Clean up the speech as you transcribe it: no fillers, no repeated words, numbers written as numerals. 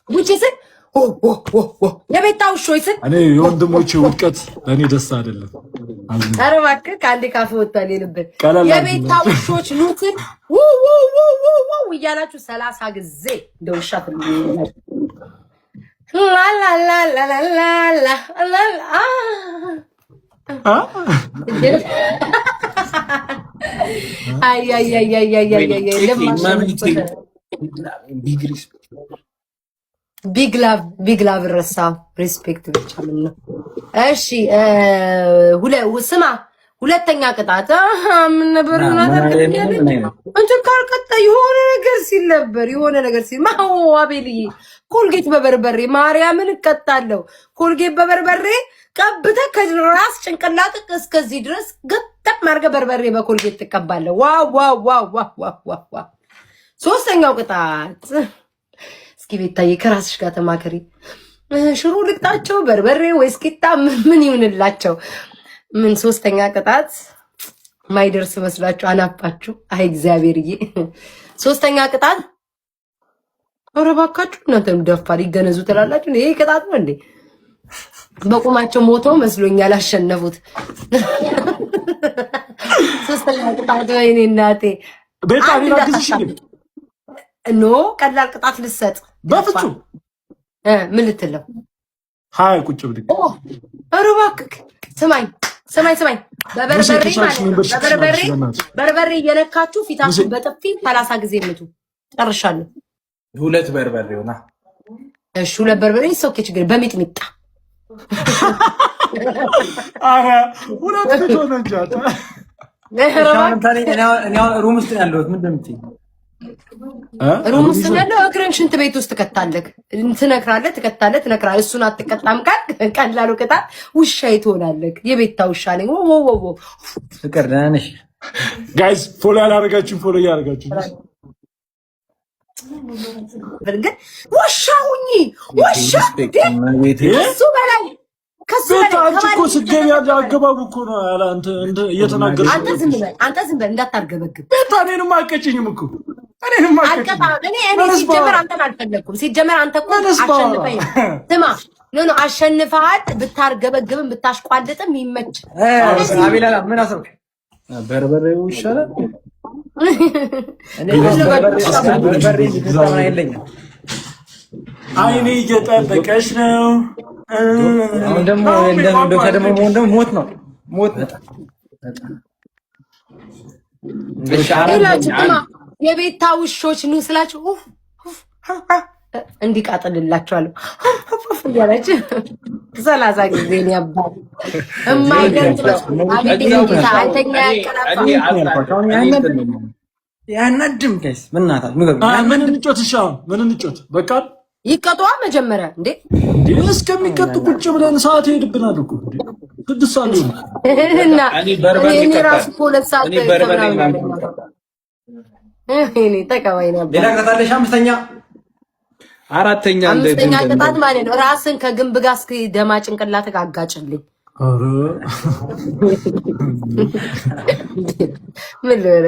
ውጪስ የቤታው ሾይስ እኔ የወንድሞቼ ውድቀት ለእኔ ደስ አይደለም። ኧረ እባክህ ከአንዴ ካፍ ወጣል የልብህ የቤታው ሾች ኑትን እያላችሁ 30 ጊዜ እንደውሻ ቢግ ላቭ ረሳ ሪስፔክት ብቻ ምን ነው? እሺ ስማ፣ ሁለተኛ ቅጣት ምን ነበር እንትን ካልቀጣ የሆነ ነገር ሲል ነበር። የሆነ ነገር ሲል ማው አቤልዬ ኮልጌት በበርበሬ ማርያምን እቀጣለሁ። ኮልጌት በበርበሬ ቀብተህ ከራስ ጭንቅላት እስከዚህ ድረስ ገጠም አድርገህ በርበሬ በኮልጌት ትቀባለህ። ዋው ዋው ዋው ዋው ዋው። ሶስተኛው ቅጣት እስኪ ቤታዬ ከራስሽ ጋር ተማከሪ። ሽሮ ልቅጣቸው በርበሬ ወይስ ቂጣ ምን ይሁንላቸው? ምን ሶስተኛ ቅጣት ማይደርስ መስላችሁ አናፋችሁ? አይ እግዚአብሔርዬ። ሶስተኛ ቅጣት ኧረ እባካችሁ እናንተም ደፋር ይገነዙ ትላላችሁ። ይሄ ቅጣት ነው እንዴ? በቁማቸው ሞተው መስሎኛል አሸነፉት። ሶስተኛ ቅጣት ወይኔ እናቴ ቤታዬ ላግዝሽ ኖ ቀላል ቅጣት ልሰጥ በፍጹም ምን ልትለው? ሃይ ቁጭ ብድግ ኧረ እባክህ ስማኝ በበርበሬ እየነካችሁ ፊታችሁን በጥፊ 30 ጊዜ ምቱ። ጨርሻለሁ። ሁለት በርበሬ ሆና እሺ፣ ሁለት በርበሬ ሶኬ ችግር በሚጥሚጣ አረ ሁለት ሆነ እንጃታ እኔ ሩም ውስጥ ያለሁት ምንድን ነው የምትይኝ? ሩም ውስጥ ያለው እግርን ሽንት ቤት ውስጥ ትከታለህ፣ ትነክራለህ። እሱን አትቀጣም ቃል ቀላሉ ቅጣት ውሻ ትሆናለህ። የቤታ ውሻ ነኝ። ፍቅር ደህና ነሽ ጋይስ? ፎሎ ያላረጋችሁ ፎሎ እያደረጋችሁ ግን ውሻ ሁኚ ውሻ ከሱ በላይ አንቺ እኮ ስትገቢ ያለ አገባቡ እኮ ነው። ያለ አንተ እየተናገርሽ አንተ ዝም በል እንዳታርገበግብ። ቤታ እኔንም አትቀጭኝም እኮ ሲጀመር አንተን አልፈለኩም። ሲጀመር አንተ እኮ አሸንፈኝ። ስማ አሸንፈሃል። ብታርገበግብም ብታሽቋልጥም ይመች። አቤላ ምን አሰብክ? በርበሬው ይሻላል። አይኔ እየጠበቀሽ ነው። አሁን ደግሞ ሞት ነው። የቤታ ውሾች ኑ ስላችሁ እንዲቃጥልላችኋለሁ እያለች 30 ጊዜ ነው ያባል የማይደርስ ነው። ያናድም ከስ ምናታት ምን እንጮት በቃ ይቀጧ መጀመሪያ እንዴ እስከሚቀጡ ቁጭ ብለን ሰዓት ይሄድብናል እኮ 6 ሰዓት ነው እና እኔ ራሱ ሁለት ሰዓት እኔ ተቀባይ ነበር። ሌላ ቅጣት አምስተኛ አምስተኛ ቅጣት ማለት ነው ራስን ከግንብ ጋር እስኪ ደማ ጭንቅላት ጋር አጋጭልኝ። አረ ምን ልበል